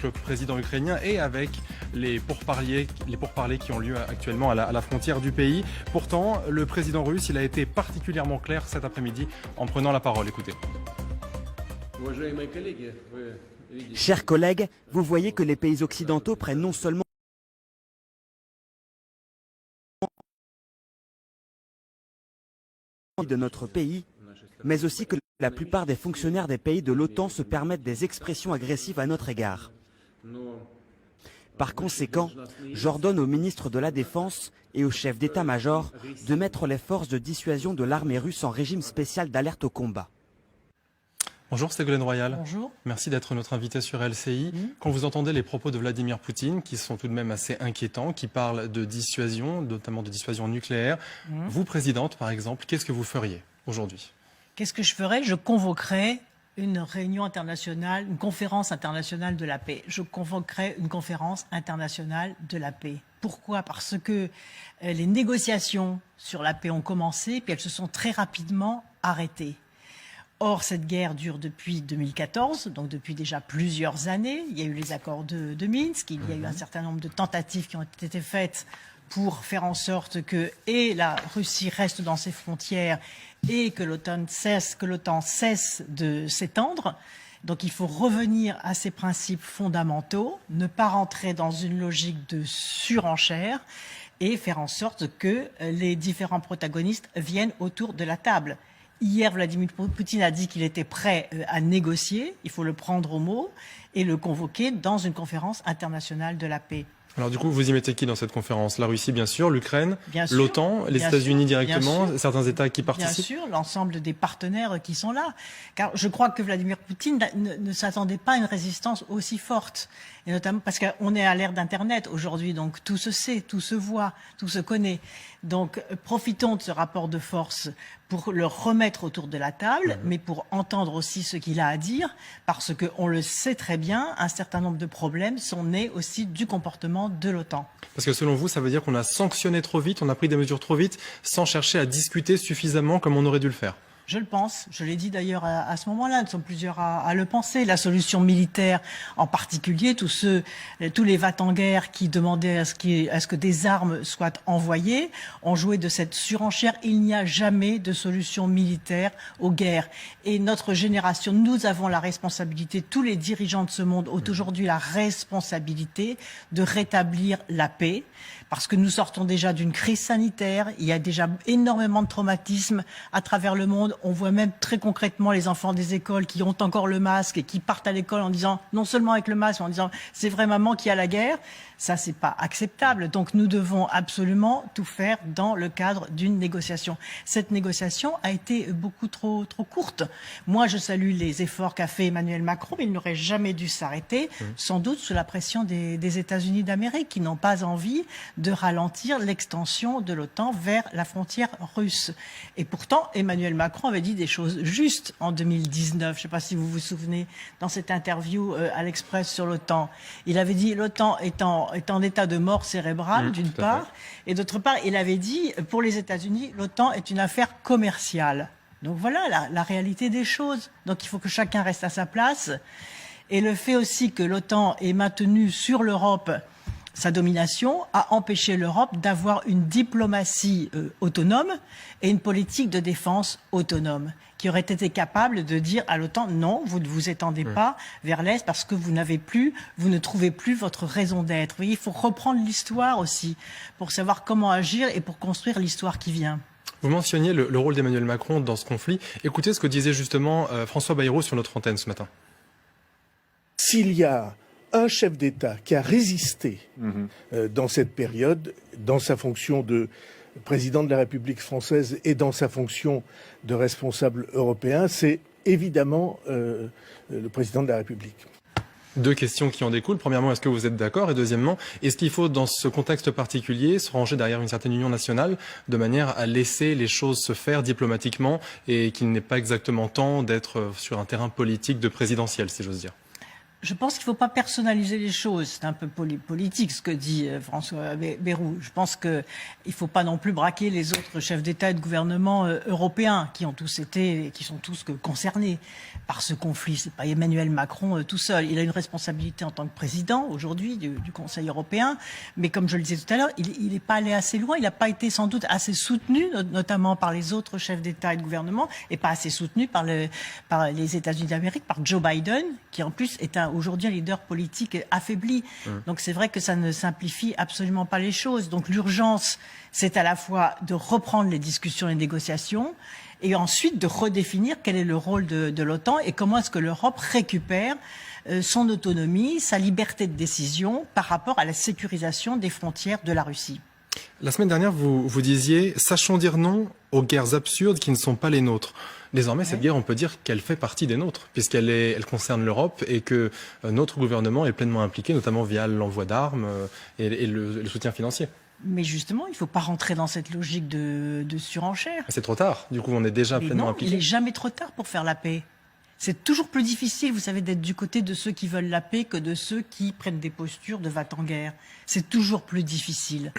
Le président ukrainien et avec les pourparlers qui ont lieu actuellement à la frontière du pays. Pourtant, le président russe, il a été particulièrement clair cet après-midi en prenant la parole. Écoutez. Chers collègues, vous voyez que les pays occidentaux prennent non seulement de notre pays, mais aussi que la plupart des fonctionnaires des pays de l'OTAN se permettent des expressions agressives à notre égard. Par conséquent, j'ordonne au ministre de la Défense et au chef d'état-major de mettre les forces de dissuasion de l'armée russe en régime spécial d'alerte au combat. Bonjour Ségolène Royal. Bonjour. Merci d'être notre invité sur LCI. Quand vous entendez les propos de Vladimir Poutine, qui sont tout de même assez inquiétants, qui parlent de dissuasion, notamment de dissuasion nucléaire, vous, présidente, par exemple, qu'est-ce que vous feriez aujourd'hui? Qu'est-ce que je ferais? Je convoquerais une réunion internationale, une conférence internationale de la paix. Je convoquerai une conférence internationale de la paix. Pourquoi? Parce que les négociations sur la paix ont commencé, puis elles se sont très rapidement arrêtées. Or, cette guerre dure depuis 2014, donc depuis déjà plusieurs années. Il y a eu les accords de Minsk, il y a eu un certain nombre de tentatives qui ont été faites pour faire en sorte que la Russie reste dans ses frontières et que l'OTAN cesse de s'étendre. Donc il faut revenir à ces principes fondamentaux, ne pas rentrer dans une logique de surenchère et faire en sorte que les différents protagonistes viennent autour de la table. Hier, Vladimir Poutine a dit qu'il était prêt à négocier, il faut le prendre au mot et le convoquer dans une conférence internationale de la paix. Alors du coup, vous y mettez qui dans cette conférence? La Russie, bien sûr, l'Ukraine, l'OTAN, les États-Unis directement, certains États qui participent? Bien sûr, l'ensemble des partenaires qui sont là. Car je crois que Vladimir Poutine ne s'attendait pas à une résistance aussi forte. Et notamment parce qu'on est à l'ère d'Internet aujourd'hui, donc tout se sait, tout se voit, tout se connaît. Donc profitons de ce rapport de force pour le remettre autour de la table, mais pour entendre aussi ce qu'il a à dire, parce qu'on le sait très bien, un certain nombre de problèmes sont nés aussi du comportement de l'OTAN. Parce que selon vous, ça veut dire qu'on a sanctionné trop vite, on a pris des mesures trop vite, sans chercher à discuter suffisamment comme on aurait dû le faire? Je le pense. Je l'ai dit d'ailleurs à ce moment-là. Nous sommes plusieurs à le penser. La solution militaire, en particulier, tous les va-t-en-guerre qui demandaient à ce que des armes soient envoyées, ont joué de cette surenchère. Il n'y a jamais de solution militaire aux guerres. Et notre génération, nous avons la responsabilité, tous les dirigeants de ce monde ont aujourd'hui la responsabilité de rétablir la paix. Parce que nous sortons déjà d'une crise sanitaire, il y a déjà énormément de traumatismes à travers le monde. On voit même très concrètement les enfants des écoles qui ont encore le masque et qui partent à l'école en disant, non seulement avec le masque, mais en disant c'est vrai maman qui a la guerre. Ça, c'est pas acceptable. Donc nous devons absolument tout faire dans le cadre d'une négociation. Cette négociation a été beaucoup trop courte. Moi, je salue les efforts qu'a fait Emmanuel Macron, mais il n'aurait jamais dû s'arrêter, sans doute sous la pression des États-Unis d'Amérique, qui n'ont pas envie de ralentir l'extension de l'OTAN vers la frontière russe. Et pourtant, Emmanuel Macron avait dit des choses justes en 2019. Je ne sais pas si vous vous souvenez, dans cette interview à l'Express sur l'OTAN. Il avait dit l'OTAN est en état de mort cérébrale, d'une part, et d'autre part, il avait dit, pour les États-Unis, l'OTAN est une affaire commerciale. Donc voilà la réalité des choses. Donc il faut que chacun reste à sa place. Et le fait aussi que l'OTAN ait maintenu sur l'Europe sa domination a empêché l'Europe d'avoir une diplomatie autonome et une politique de défense autonome, qui aurait été capable de dire à l'OTAN non, vous ne vous étendez pas vers l'Est parce que vous ne trouvez plus votre raison d'être. Vous voyez, il faut reprendre l'histoire aussi pour savoir comment agir et pour construire l'histoire qui vient. Vous mentionniez le rôle d'Emmanuel Macron dans ce conflit. Écoutez ce que disait justement François Bayrou sur notre antenne ce matin. S'il y a un chef d'État qui a résisté dans cette période, dans sa fonction de président de la République française et dans sa fonction de responsable européen, c'est évidemment le président de la République. Deux questions qui en découlent. Premièrement, est-ce que vous êtes d'accord? Et deuxièmement, est-ce qu'il faut, dans ce contexte particulier, se ranger derrière une certaine union nationale de manière à laisser les choses se faire diplomatiquement et qu'il n'est pas exactement temps d'être sur un terrain politique de présidentiel, si j'ose dire? Je pense qu'il ne faut pas personnaliser les choses. C'est un peu politique ce que dit François Bayrou. Je pense qu'il ne faut pas non plus braquer les autres chefs d'État et de gouvernement européens qui sont tous concernés par ce conflit. C'est pas Emmanuel Macron tout seul. Il a une responsabilité en tant que président aujourd'hui du Conseil européen, mais comme je le disais tout à l'heure, il n'est pas allé assez loin. Il n'a pas été sans doute assez soutenu, notamment par les autres chefs d'État et de gouvernement, et pas assez soutenu par les États-Unis d'Amérique, par Joe Biden, qui en plus est aujourd'hui un leader politique affaibli. Donc c'est vrai que ça ne simplifie absolument pas les choses. Donc l'urgence, c'est à la fois de reprendre les discussions, les négociations, et ensuite de redéfinir quel est le rôle de l'OTAN et comment est-ce que l'Europe récupère son autonomie, sa liberté de décision par rapport à la sécurisation des frontières de la Russie. La semaine dernière, vous disiez « Sachons dire non aux guerres absurdes qui ne sont pas les nôtres ». Désormais, cette guerre, on peut dire qu'elle fait partie des nôtres, puisqu'elle concerne l'Europe et que notre gouvernement est pleinement impliqué, notamment via l'envoi d'armes et le soutien financier. Mais justement, il ne faut pas rentrer dans cette logique de surenchère. C'est trop tard, du coup on est déjà pleinement impliqué. Il n'est jamais trop tard pour faire la paix. C'est toujours plus difficile, vous savez, d'être du côté de ceux qui veulent la paix que de ceux qui prennent des postures de va-t-en-guerre. C'est toujours plus difficile.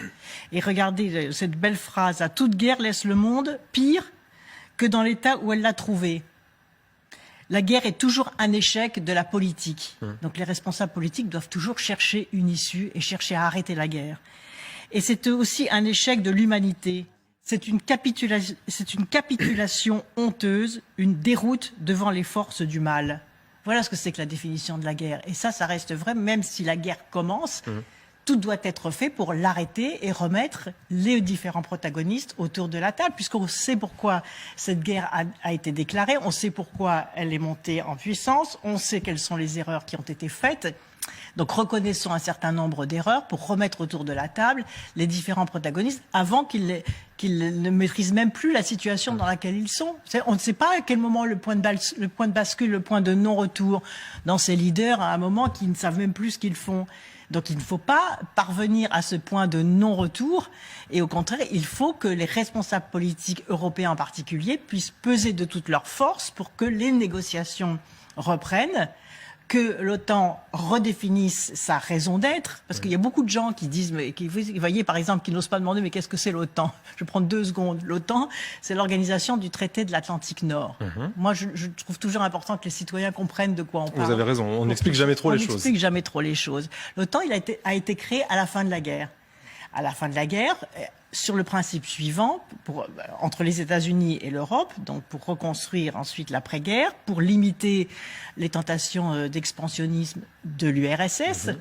Et regardez cette belle phrase, « À toute guerre laisse le monde pire que dans l'état où elle l'a trouvé ». La guerre est toujours un échec de la politique. Donc les responsables politiques doivent toujours chercher une issue et chercher à arrêter la guerre. Et c'est aussi un échec de l'humanité. C'est une capitulation honteuse, une déroute devant les forces du mal. Voilà ce que c'est que la définition de la guerre. Et ça reste vrai, même si la guerre commence, tout doit être fait pour l'arrêter et remettre les différents protagonistes autour de la table, puisqu'on sait pourquoi cette guerre a été déclarée, on sait pourquoi elle est montée en puissance, on sait quelles sont les erreurs qui ont été faites. Donc reconnaissons un certain nombre d'erreurs pour remettre autour de la table les différents protagonistes avant qu'ils ne maîtrisent même plus la situation dans laquelle ils sont. On ne sait pas à quel moment le point de bascule, le point de non-retour dans ces leaders, à un moment qui ne savent même plus ce qu'ils font. Donc il ne faut pas parvenir à ce point de non-retour et au contraire, il faut que les responsables politiques européens en particulier puissent peser de toute leur force pour que les négociations reprennent, que l'OTAN redéfinisse sa raison d'être, parce qu'il y a beaucoup de gens qui disent, vous voyez par exemple, qui n'osent pas demander mais qu'est-ce que c'est l'OTAN? Je prends 2 secondes. L'OTAN, c'est l'organisation du traité de l'Atlantique Nord. Moi, je trouve toujours important que les citoyens comprennent de quoi on parle. Vous avez raison, on n'explique jamais trop les choses. On n'explique jamais trop les choses. L'OTAN, a été créé à la fin de la guerre. À la fin de la guerre, sur le principe suivant, entre les États-Unis et l'Europe, donc pour reconstruire ensuite l'après-guerre, pour limiter les tentations d'expansionnisme de l'URSS.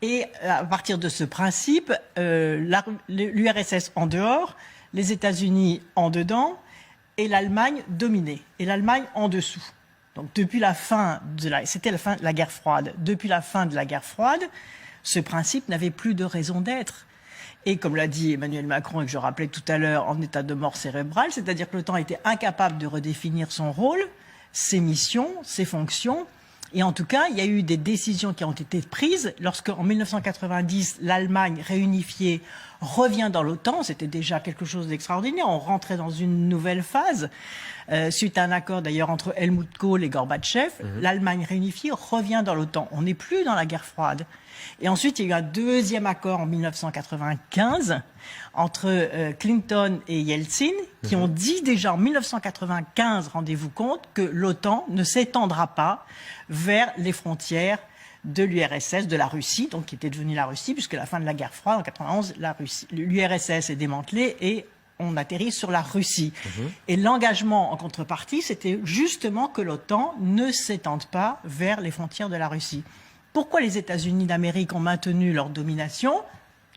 Et à partir de ce principe, l'URSS en dehors, les États-Unis en dedans et l'Allemagne dominée, et l'Allemagne en dessous. Donc depuis la fin c'était la fin de la guerre froide. Depuis la fin de la guerre froide, ce principe n'avait plus de raison d'être. Et comme l'a dit Emmanuel Macron et que je rappelais tout à l'heure, en état de mort cérébrale, c'est-à-dire que l'OTAN était incapable de redéfinir son rôle, ses missions, ses fonctions. Et en tout cas, il y a eu des décisions qui ont été prises lorsque, en 1990, l'Allemagne réunifiée revient dans l'OTAN. C'était déjà quelque chose d'extraordinaire. On rentrait dans une nouvelle phase. Suite à un accord d'ailleurs entre Helmut Kohl et Gorbatchev, l'Allemagne réunifiée revient dans l'OTAN. On n'est plus dans la guerre froide. Et ensuite, il y a eu un deuxième accord en 1995 entre Clinton et Yeltsin qui ont dit déjà en 1995, rendez-vous compte, que l'OTAN ne s'étendra pas vers les frontières de l'URSS, de la Russie, donc qui était devenue la Russie, puisque à la fin de la guerre froide, en 91, l'URSS est démantelée et on atterrit sur la Russie. Et l'engagement en contrepartie, c'était justement que l'OTAN ne s'étende pas vers les frontières de la Russie. Pourquoi les États-Unis d'Amérique ont maintenu leur domination?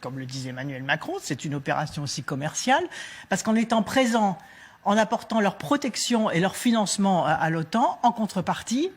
Comme le disait Emmanuel Macron, c'est une opération aussi commerciale, parce qu'en étant présents, en apportant leur protection et leur financement à l'OTAN, en contrepartie,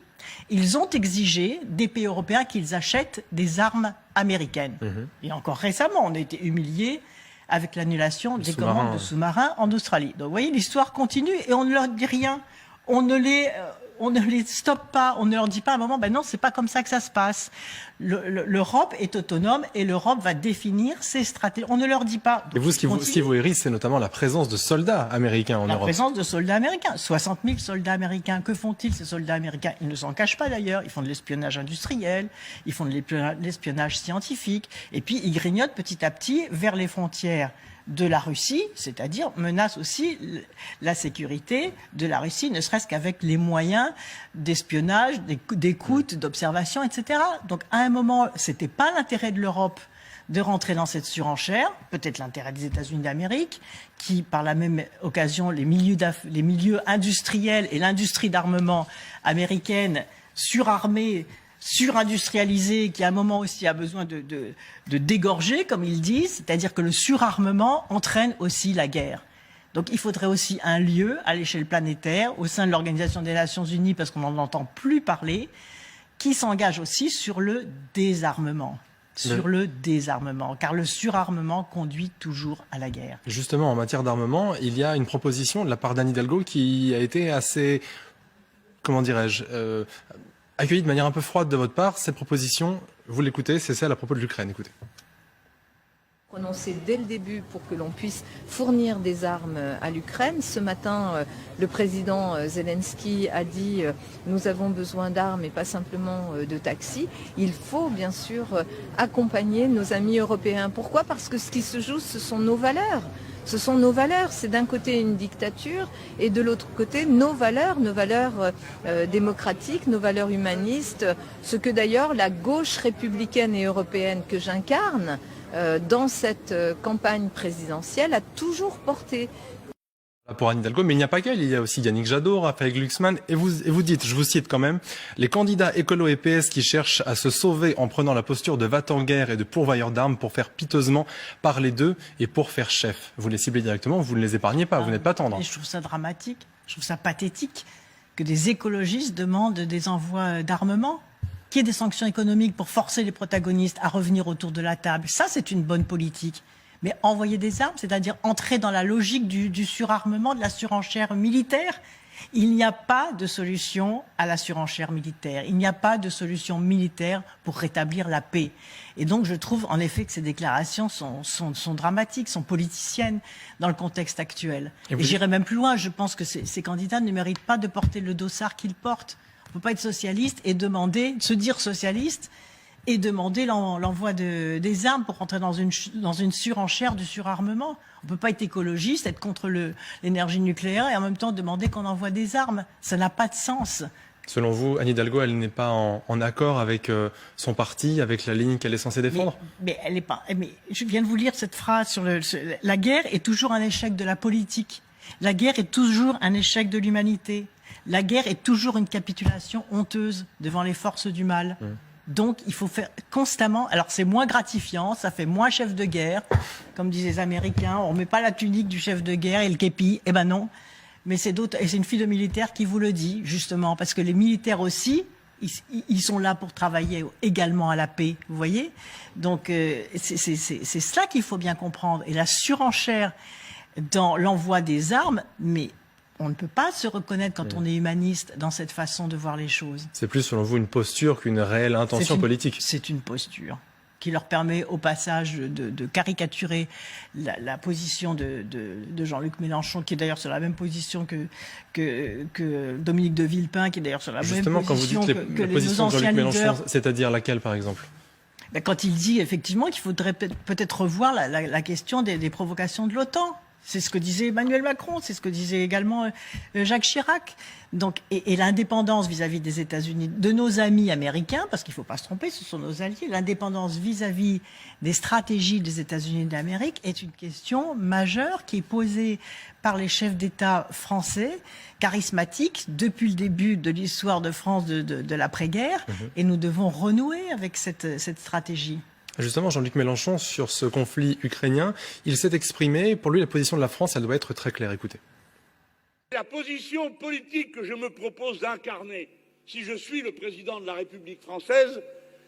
ils ont exigé des pays européens qu'ils achètent des armes américaines. Et encore récemment, on a été humiliés avec l'annulation des commandes de sous-marins en Australie. Donc vous voyez, l'histoire continue et on ne leur dit rien. On ne on ne les stoppe pas, on ne leur dit pas à un moment, ben non, c'est pas comme ça que ça se passe. L'Europe est autonome et l'Europe va définir ses stratégies. On ne leur dit pas. Et vous, ce qui vous hérisse, c'est notamment la présence de soldats américains en Europe. La présence de soldats américains. 60 000 soldats américains. Que font-ils, ces soldats américains? Ils ne s'en cachent pas d'ailleurs. Ils font de l'espionnage industriel, ils font de l'espionnage scientifique, et puis ils grignotent petit à petit vers les frontières de la Russie, c'est-à-dire menacent aussi la sécurité de la Russie, ne serait-ce qu'avec les moyens d'espionnage, d'écoute, d'observation, etc. Donc à un moment, c'était pas l'intérêt de l'Europe de rentrer dans cette surenchère, peut-être l'intérêt des États-Unis d'Amérique, qui, par la même occasion, les milieux industriels et l'industrie d'armement américaine surarmée, surindustrialisée, qui à un moment aussi a besoin de dégorger, comme ils disent, c'est-à-dire que le surarmement entraîne aussi la guerre. Donc il faudrait aussi un lieu à l'échelle planétaire, au sein de l'Organisation des Nations Unies, parce qu'on n'en entend plus parler, qui s'engage aussi sur le désarmement. Sur le désarmement, car le surarmement conduit toujours à la guerre. Justement, en matière d'armement, il y a une proposition de la part d'Anne Hidalgo qui a été assez, comment dirais-je, accueillie de manière un peu froide de votre part. Cette proposition, vous l'écoutez, c'est celle à propos de l'Ukraine. Écoutez. Prononcé dès le début pour que l'on puisse fournir des armes à l'Ukraine. Ce matin, le président Zelensky a dit nous avons besoin d'armes et pas simplement de taxis. Il faut bien sûr accompagner nos amis européens. Pourquoi? Parce que ce qui se joue, ce sont nos valeurs. Ce sont nos valeurs. C'est d'un côté une dictature et de l'autre côté nos valeurs démocratiques, nos valeurs humanistes, ce que d'ailleurs la gauche républicaine et européenne que j'incarne dans cette campagne présidentielle a toujours porté. Pour Anne Hidalgo, mais il n'y a pas qu'elle, il y a aussi Yannick Jadot, Raphaël Glucksmann, et vous dites, je vous cite quand même, les candidats écolo et PS qui cherchent à se sauver en prenant la posture de va-t-en-guerre et de pourvoyeur d'armes pour faire piteusement parler d'eux et pour faire chef. Vous les ciblez directement, vous ne les épargnez pas, vous n'êtes pas tendre. Je trouve ça dramatique, je trouve ça pathétique que des écologistes demandent des envois d'armement, qu'il y ait des sanctions économiques pour forcer les protagonistes à revenir autour de la table. Ça, c'est une bonne politique. Mais envoyer des armes, c'est-à-dire entrer dans la logique du surarmement, de la surenchère militaire, il n'y a pas de solution à la surenchère militaire. Il n'y a pas de solution militaire pour rétablir la paix. Et donc, je trouve en effet que ces déclarations sont dramatiques, sont politiciennes dans le contexte actuel. Et j'irai même plus loin. Je pense que ces candidats ne méritent pas de porter le dossard qu'ils portent. On ne peut pas être socialiste et se dire socialiste et demander l'envoi des armes pour rentrer dans une surenchère du surarmement. On ne peut pas être écologiste, être contre l'énergie nucléaire et en même temps demander qu'on envoie des armes. Ça n'a pas de sens. Selon vous, Anne Hidalgo, elle n'est pas en accord avec son parti, avec la ligne qu'elle est censée défendre? Mais elle n'est pas. Mais je viens de vous lire cette phrase sur la guerre est toujours un échec de la politique. La guerre est toujours un échec de l'humanité. La guerre est toujours une capitulation honteuse devant les forces du mal. Donc, il faut faire constamment... Alors, c'est moins gratifiant, ça fait moins chef de guerre. Comme disent les Américains, on ne met pas la tunique du chef de guerre et le képi. Eh ben non. Mais c'est d'autres... Et c'est une fille de militaire qui vous le dit, justement. Parce que les militaires aussi, ils sont là pour travailler également à la paix. Vous voyez? Donc, c'est cela qu'il faut bien comprendre. Et la surenchère dans l'envoi des armes, mais... On ne peut pas se reconnaître quand on est humaniste dans cette façon de voir les choses. C'est plus, selon vous, une posture qu'une réelle intention politique. C'est une posture qui leur permet au passage de caricaturer la position de Jean-Luc Mélenchon, qui est d'ailleurs sur la même position que Dominique de Villepin, qui est d'ailleurs sur la même position quand vous dites que la les position de anciens Jean-Luc Mélenchon, leaders. c'est-à-dire laquelle, par exemple? Quand il dit effectivement qu'il faudrait peut-être revoir la question des provocations de l'OTAN. C'est ce que disait Emmanuel Macron, c'est ce que disait également Jacques Chirac. Donc, et l'indépendance vis-à-vis des États-Unis, de nos amis américains, parce qu'il ne faut pas se tromper, ce sont nos alliés, l'indépendance vis-à-vis des stratégies des États-Unis d'Amérique est une question majeure qui est posée par les chefs d'État français, charismatiques, depuis le début de l'histoire de France de l'après-guerre, et nous devons renouer avec cette stratégie. Justement, Jean-Luc Mélenchon, sur ce conflit ukrainien, il s'est exprimé. Pour lui, la position de la France, elle doit être très claire. Écoutez. La position politique que je me propose d'incarner, si je suis le président de la République française,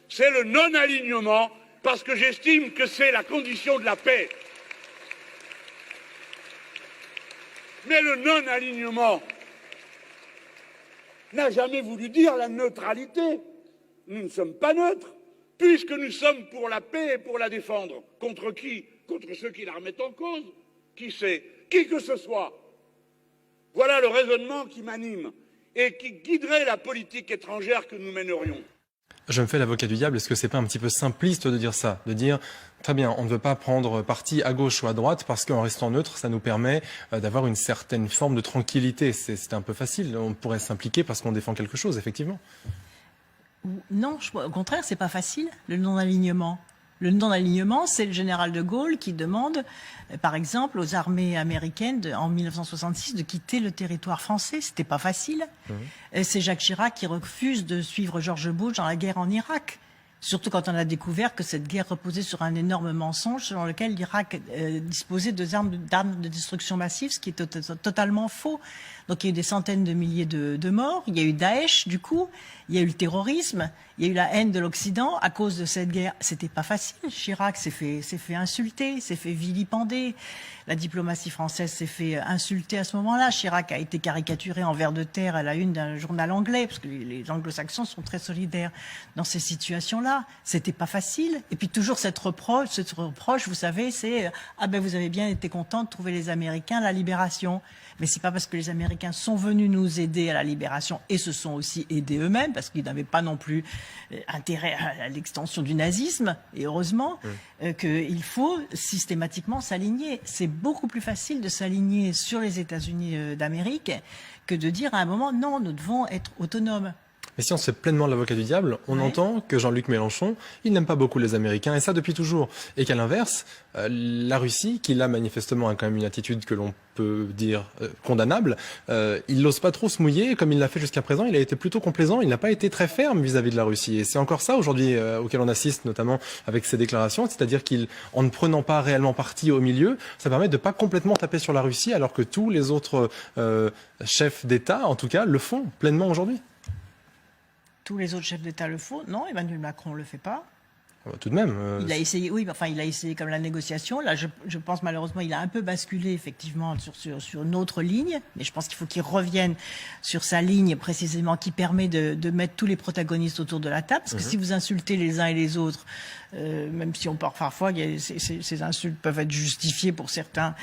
c'est le non-alignement, parce que j'estime que c'est la condition de la paix. Mais le non-alignement n'a jamais voulu dire la neutralité. Nous ne sommes pas neutres, puisque nous sommes pour la paix et pour la défendre. Contre qui? Contre ceux qui la remettent en cause. Qui c'est? Qui que ce soit. Voilà le raisonnement qui m'anime et qui guiderait la politique étrangère que nous mènerions. Je me fais l'avocat du diable, est-ce que c'est pas un petit peu simpliste de dire ça? De dire, très bien, on ne veut pas prendre parti à gauche ou à droite parce qu'en restant neutre, ça nous permet d'avoir une certaine forme de tranquillité. C'est un peu facile, on pourrait s'impliquer parce qu'on défend quelque chose, effectivement. Non, au contraire, c'est pas facile, le non-alignement. Le non-alignement, c'est le général de Gaulle qui demande, par exemple, aux armées américaines en 1966 de quitter le territoire français. C'était pas facile. C'est Jacques Chirac qui refuse de suivre George Bush dans la guerre en Irak. Surtout quand on a découvert que cette guerre reposait sur un énorme mensonge selon lequel l'Irak disposait d'armes de destruction massive, ce qui est totalement faux. Donc il y a eu des centaines de milliers de morts, il y a eu Daesh du coup, il y a eu le terrorisme, il y a eu la haine de l'Occident à cause de cette guerre. C'était pas facile. Chirac s'est fait insulter, s'est fait vilipender. La diplomatie française s'est fait insulter à ce moment-là. Chirac a été caricaturé en vers de terre à la une d'un journal anglais, parce que les anglo-saxons sont très solidaires dans ces situations-là. C'était pas facile. Et puis toujours cette reproche, vous savez, c'est ah ben vous avez bien été content de trouver les Américains à la libération. Mais c'est pas parce que les Américains sont venus nous aider à la libération et se sont aussi aidés eux-mêmes, parce qu'ils n'avaient pas non plus intérêt à l'extension du nazisme, et heureusement, qu'il faut systématiquement s'aligner. C'est beaucoup plus facile de s'aligner sur les États-Unis d'Amérique que de dire à un moment, non, nous devons être autonomes. Mais si on se fait pleinement l'avocat du diable, on entend que Jean-Luc Mélenchon, il n'aime pas beaucoup les Américains, et ça depuis toujours. Et qu'à l'inverse, la Russie, qui là manifestement a quand même une attitude que l'on peut dire condamnable, il n'ose pas trop se mouiller, comme il l'a fait jusqu'à présent, il a été plutôt complaisant, il n'a pas été très ferme vis-à-vis de la Russie. Et c'est encore ça aujourd'hui auquel on assiste, notamment avec ses déclarations, c'est-à-dire qu'en ne prenant pas réellement parti au milieu, ça permet de ne pas complètement taper sur la Russie, alors que tous les autres chefs d'État, en tout cas, le font pleinement aujourd'hui. Tous les autres chefs d'État le font. Non, Emmanuel Macron ne le fait pas. Tout de même. Il a essayé, oui, enfin, il a essayé comme la négociation. Là, je pense malheureusement, il a un peu basculé effectivement sur une autre ligne. Mais je pense qu'il faut qu'il revienne sur sa ligne précisément qui permet de mettre tous les protagonistes autour de la table. Parce que si vous insultez les uns et les autres, même si on part parfois, ces insultes peuvent être justifiées pour certains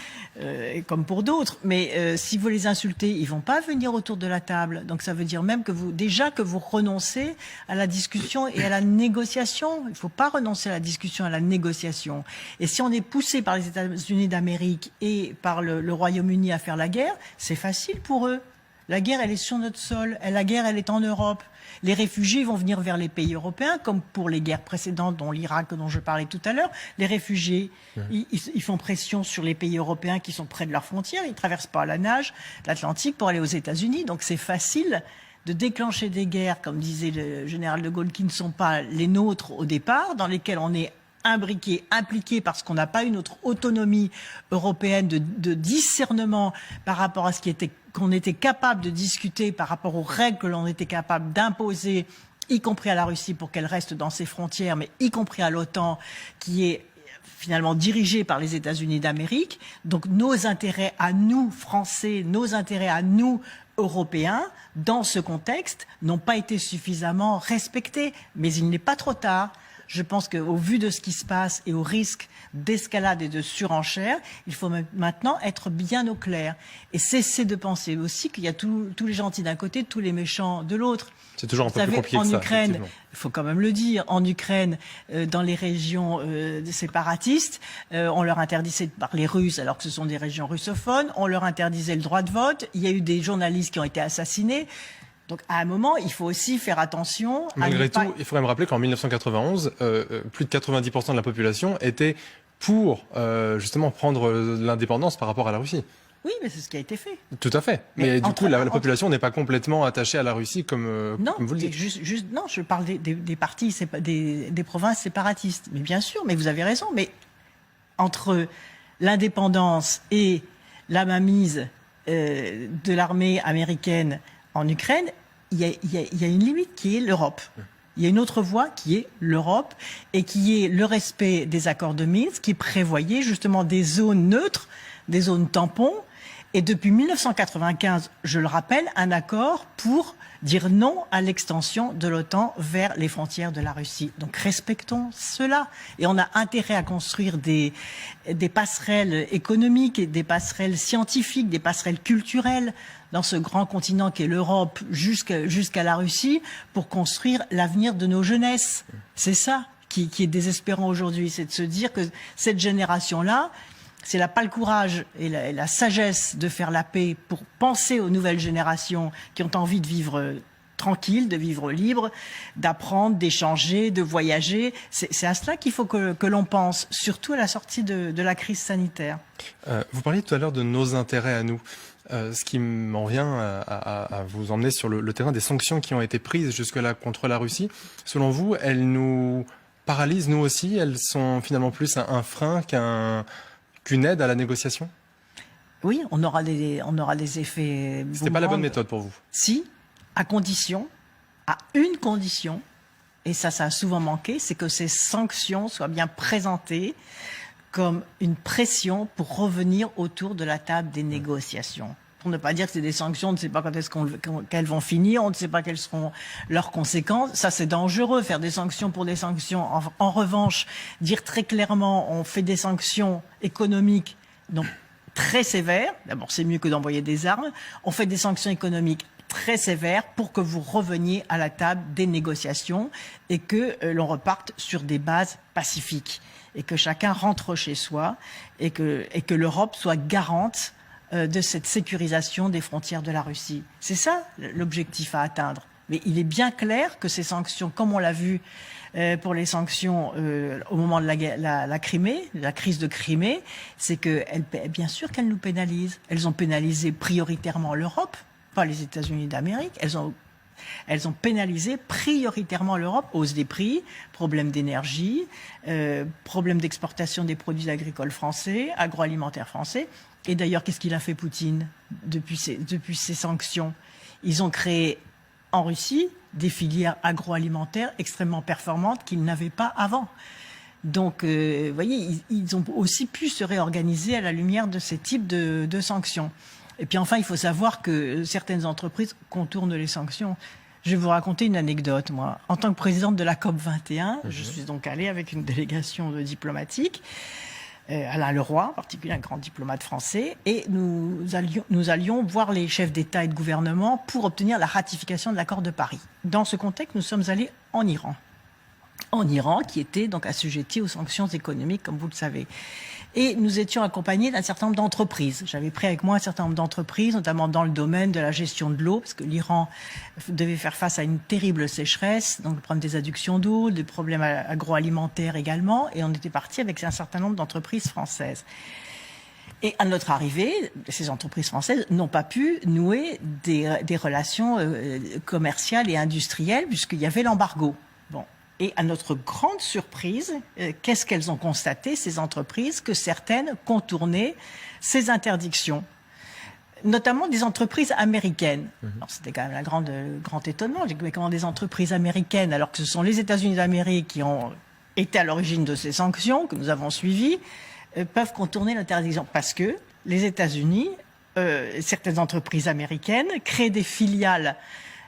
comme pour d'autres. Mais si vous les insultez, ils vont pas venir autour de la table. Donc ça veut dire même que vous renoncez à la discussion et à la négociation. Il faut pas renoncer à la discussion, à la négociation. Et si on est poussé par les États-Unis d'Amérique et par le Royaume-Uni à faire la guerre, c'est facile pour eux. La guerre, elle est sur notre sol. La guerre, elle est en Europe. Les réfugiés vont venir vers les pays européens, comme pour les guerres précédentes, dont l'Irak, dont je parlais tout à l'heure. Les réfugiés, ils font pression sur les pays européens qui sont près de leurs frontières. Ils ne traversent pas à la nage l'Atlantique pour aller aux États-Unis. Donc c'est facile de déclencher des guerres, comme disait le général de Gaulle, qui ne sont pas les nôtres au départ, dans lesquelles on est impliqué parce qu'on n'a pas une autre autonomie européenne de discernement par rapport à qu'on était capable de discuter, par rapport aux règles que l'on était capable d'imposer, y compris à la Russie pour qu'elle reste dans ses frontières, mais y compris à l'OTAN, qui est finalement dirigée par les États-Unis d'Amérique. Donc nos intérêts à nous, Français, nos intérêts à nous, Européens, dans ce contexte, n'ont pas été suffisamment respectés. Mais il n'est pas trop tard. Je pense qu'au vu de ce qui se passe et au risque d'escalade et de surenchère, il faut maintenant être bien au clair et cesser de penser aussi qu'il y a tous les gentils d'un côté, tous les méchants de l'autre. C'est toujours un peu plus compliqué que ça. En Ukraine, il faut quand même le dire, en Ukraine, dans les régions séparatistes, on leur interdisait de parler russe alors que ce sont des régions russophones, on leur interdisait le droit de vote, il y a eu des journalistes qui ont été assassinés. Donc, à un moment, il faut aussi faire attention. Malgré tout, il faudrait me rappeler qu'en 1991, plus de 90% de la population était pour, justement, prendre l'indépendance par rapport à la Russie. Oui, mais c'est ce qui a été fait. Tout à fait. Mais du coup, la population n'est pas complètement attachée à la Russie, comme vous le dites. Non, je parle des partis, des provinces séparatistes. Mais bien sûr, mais vous avez raison. Mais entre l'indépendance et la mainmise de l'armée américaine en Ukraine, il y a une limite qui est l'Europe. Il y a une autre voie qui est l'Europe et qui est le respect des accords de Minsk qui prévoyait justement des zones neutres, des zones tampons Et depuis 1995, je le rappelle, un accord pour dire non à l'extension de l'OTAN vers les frontières de la Russie. Donc respectons cela. Et on a intérêt à construire des passerelles économiques, des passerelles scientifiques, des passerelles culturelles dans ce grand continent qu'est l'Europe jusqu'à la Russie pour construire l'avenir de nos jeunesses. C'est ça qui est désespérant aujourd'hui, c'est de se dire que cette génération-là, si elle n'a pas le courage et la sagesse de faire la paix pour penser aux nouvelles générations qui ont envie de vivre tranquille, de vivre libre, d'apprendre, d'échanger, de voyager, c'est à cela qu'il faut que l'on pense, surtout à la sortie de la crise sanitaire. Vous parliez tout à l'heure de nos intérêts à nous. Ce qui m'en vient à vous emmener sur le terrain des sanctions qui ont été prises jusque-là contre la Russie. Selon vous, elles nous paralysent nous aussi? Elles sont finalement plus un frein qu'une aide à la négociation? Oui, on aura des effets. C'était pas la bonne méthode pour vous? Si, à une condition, et ça a souvent manqué, c'est que ces sanctions soient bien présentées comme une pression pour revenir autour de la table des négociations. Pour ne pas dire que c'est des sanctions, on ne sait pas quand est-ce qu'elles vont finir, on ne sait pas quelles seront leurs conséquences. Ça, c'est dangereux, faire des sanctions pour des sanctions. En revanche, dire très clairement, on fait des sanctions économiques, donc très sévères. D'abord, c'est mieux que d'envoyer des armes. On fait des sanctions économiques très sévères pour que vous reveniez à la table des négociations et que l'on reparte sur des bases pacifiques et que chacun rentre chez soi et que l'Europe soit garante de cette sécurisation des frontières de la Russie. C'est ça l'objectif à atteindre. Mais il est bien clair que ces sanctions, comme on l'a vu pour les sanctions au moment de la Crimée, la crise de Crimée, c'est que bien sûr qu'elles nous pénalisent. Elles ont pénalisé prioritairement l'Europe, pas les États-Unis d'Amérique. Elles ont pénalisé prioritairement l'Europe, hausse des prix, problème d'énergie, problème d'exportation des produits agricoles français, agroalimentaires français. Et d'ailleurs, qu'est-ce qu'il a fait Poutine depuis ces sanctions? Ils ont créé en Russie des filières agroalimentaires extrêmement performantes qu'ils n'avaient pas avant. Donc, vous voyez, ils ont aussi pu se réorganiser à la lumière de ces types de sanctions. Et puis enfin, il faut savoir que certaines entreprises contournent les sanctions. Je vais vous raconter une anecdote, moi. En tant que présidente de la COP21, je suis donc allée avec une délégation de diplomatique, Alain Leroy, en particulier un grand diplomate français, et nous allions voir les chefs d'État et de gouvernement pour obtenir la ratification de l'accord de Paris. Dans ce contexte, nous sommes allés en Iran. En Iran, qui était donc assujetti aux sanctions économiques, comme vous le savez. Et nous étions accompagnés d'un certain nombre d'entreprises. J'avais pris avec moi un certain nombre d'entreprises, notamment dans le domaine de la gestion de l'eau, parce que l'Iran devait faire face à une terrible sécheresse, donc le problème des adductions d'eau, des problèmes agroalimentaires également, et on était parti avec un certain nombre d'entreprises françaises. Et à notre arrivée, ces entreprises françaises n'ont pas pu nouer des relations commerciales et industrielles, puisqu'il y avait l'embargo. Bon. Et à notre grande surprise, qu'est-ce qu'elles ont constaté, ces entreprises? Que certaines contournaient ces interdictions, notamment des entreprises américaines. C'était quand même un grand étonnement. J'ai dit, mais comment des entreprises américaines, alors que ce sont les États-Unis d'Amérique qui ont été à l'origine de ces sanctions que nous avons suivies, peuvent contourner l'interdiction? Parce que les États-Unis, certaines entreprises américaines, créent des filiales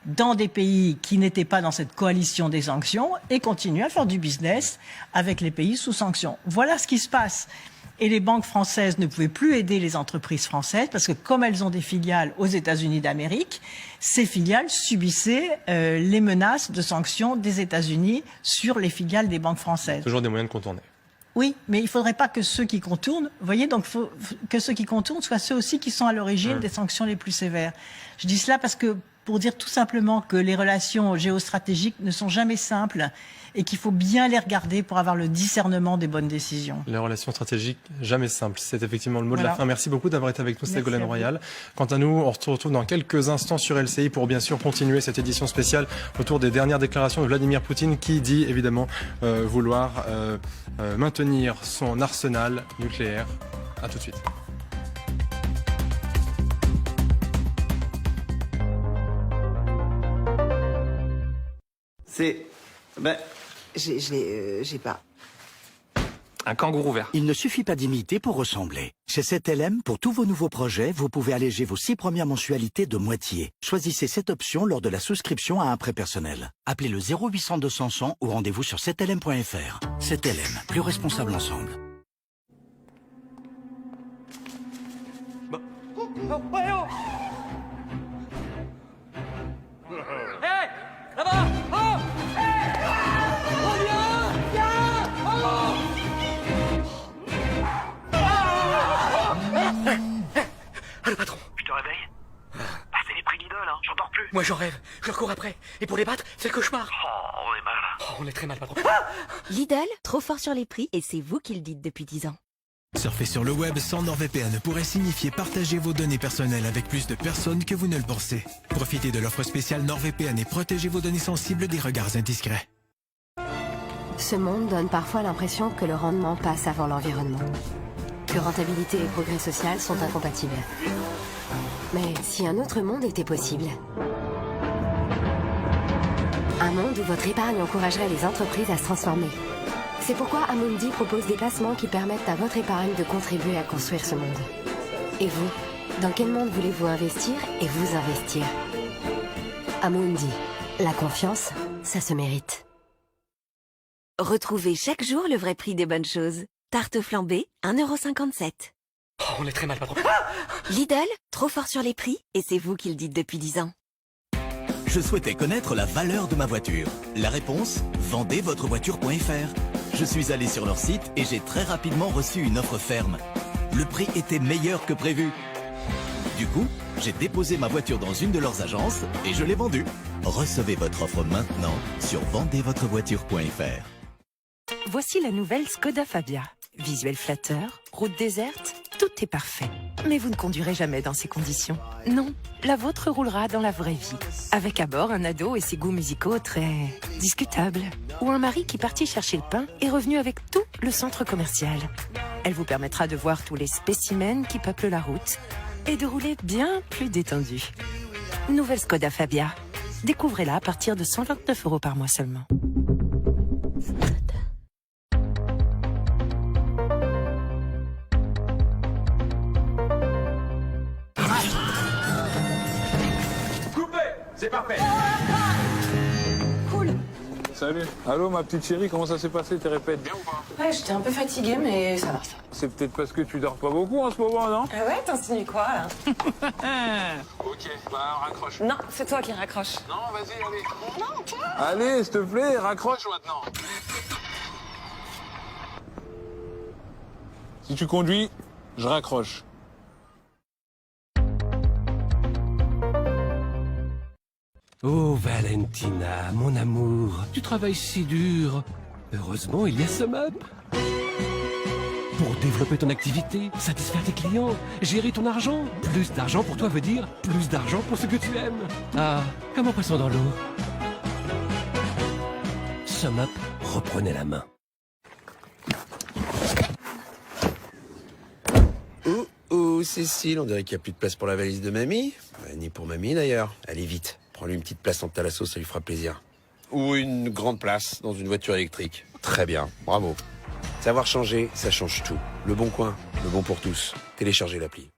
dans des pays qui n'étaient pas dans cette coalition des sanctions et continuent à faire du business avec les pays sous sanctions. Voilà ce qui se passe. Et les banques françaises ne pouvaient plus aider les entreprises françaises parce que comme elles ont des filiales aux États-Unis d'Amérique, ces filiales subissaient les menaces de sanctions des États-Unis sur les filiales des banques françaises. Toujours des moyens de contourner. Oui, mais il ne faudrait pas que ceux qui contournent, vous voyez, donc que ceux qui contournent soient ceux aussi qui sont à l'origine des sanctions les plus sévères. Je dis cela parce que pour dire tout simplement que les relations géostratégiques ne sont jamais simples et qu'il faut bien les regarder pour avoir le discernement des bonnes décisions. Les relations stratégiques, jamais simples. C'est effectivement le mot de la fin. Merci beaucoup d'avoir été avec nous, Ségolène Royal. Quant à nous, on se retrouve dans quelques instants sur LCI pour bien sûr continuer cette édition spéciale autour des dernières déclarations de Vladimir Poutine qui dit évidemment vouloir maintenir son arsenal nucléaire. À tout de suite. J'ai pas. Un kangourou vert. Il ne suffit pas d'imiter pour ressembler. Chez 7LM, pour tous vos nouveaux projets, vous pouvez alléger vos 6 premières mensualités de moitié. Choisissez cette option lors de la souscription à un prêt personnel. Appelez le 0800 200 100 ou rendez-vous sur 7lm.fr. 7LM, plus responsable ensemble. Hé, là-bas. Oh, hé, oh, viens, Allô, patron. Je te réveille. Ah, c'est les prix Lidl, hein, j'en dors plus. Moi, j'en rêve, je leur cours après. Et pour les battre, c'est le cauchemar. Oh, on est mal. Oh, on est très mal, patron. Lidl, trop fort sur les prix, et c'est vous qui le dites depuis 10 ans. Surfer sur le web sans NordVPN pourrait signifier partager vos données personnelles avec plus de personnes que vous ne le pensez. Profitez de l'offre spéciale NordVPN et protégez vos données sensibles des regards indiscrets. Ce monde donne parfois l'impression que le rendement passe avant l'environnement. Que rentabilité et progrès social sont incompatibles. Mais si un autre monde était possible? Un monde où votre épargne encouragerait les entreprises à se transformer. C'est pourquoi Amundi propose des placements qui permettent à votre épargne de contribuer à construire ce monde. Et vous, dans quel monde voulez-vous investir et vous investir? Amundi, la confiance, ça se mérite. Retrouvez chaque jour le vrai prix des bonnes choses. Tarte flambée, 1,57 €. Oh, on est très mal, patron. Lidl, trop fort sur les prix, et c'est vous qui le dites depuis 10 ans. Je souhaitais connaître la valeur de ma voiture. La réponse, vendezvotrevoiture.fr. Je suis allé sur leur site et j'ai très rapidement reçu une offre ferme. Le prix était meilleur que prévu. Du coup, j'ai déposé ma voiture dans une de leurs agences et je l'ai vendue. Recevez votre offre maintenant sur vendezvotrevoiture.fr. Voici la nouvelle Skoda Fabia. Visuel flatteur, route déserte, tout est parfait. Mais vous ne conduirez jamais dans ces conditions. Non, la vôtre roulera dans la vraie vie. Avec à bord un ado et ses goûts musicaux très discutables. Ou un mari qui partit chercher le pain est revenu avec tout le centre commercial. Elle vous permettra de voir tous les spécimens qui peuplent la route et de rouler bien plus détendu. Nouvelle Skoda Fabia. Découvrez-la à partir de 129 € par mois seulement. C'est parfait. Cool. Salut. Allô, ma petite chérie, comment ça s'est passé? T'es répètes bien ou pas? Ouais, j'étais un peu fatiguée, mais ça va. C'est peut-être parce que tu dors pas beaucoup en ce moment, non? Ah ouais, t'insinues quoi, là? Ok, bah raccroche. Non, c'est toi qui raccroche. Non, vas-y, allez. Non, toi. Allez, s'il te plaît, raccroche maintenant. Si tu conduis, je raccroche. Oh Valentina, mon amour, tu travailles si dur. Heureusement, il y a SumUp. Pour développer ton activité, satisfaire tes clients, gérer ton argent. Plus d'argent pour toi veut dire plus d'argent pour ce que tu aimes. Ah, comme en passant dans l'eau. SumUp, reprenez la main. Oh, Cécile, on dirait qu'il n'y a plus de place pour la valise de mamie. Ni pour mamie d'ailleurs. Allez vite. Prends-lui une petite place en thalasso, ça lui fera plaisir. Ou une grande place dans une voiture électrique. Très bien, bravo. Savoir changer, ça change tout. Le Bon Coin, le bon pour tous. Téléchargez l'appli.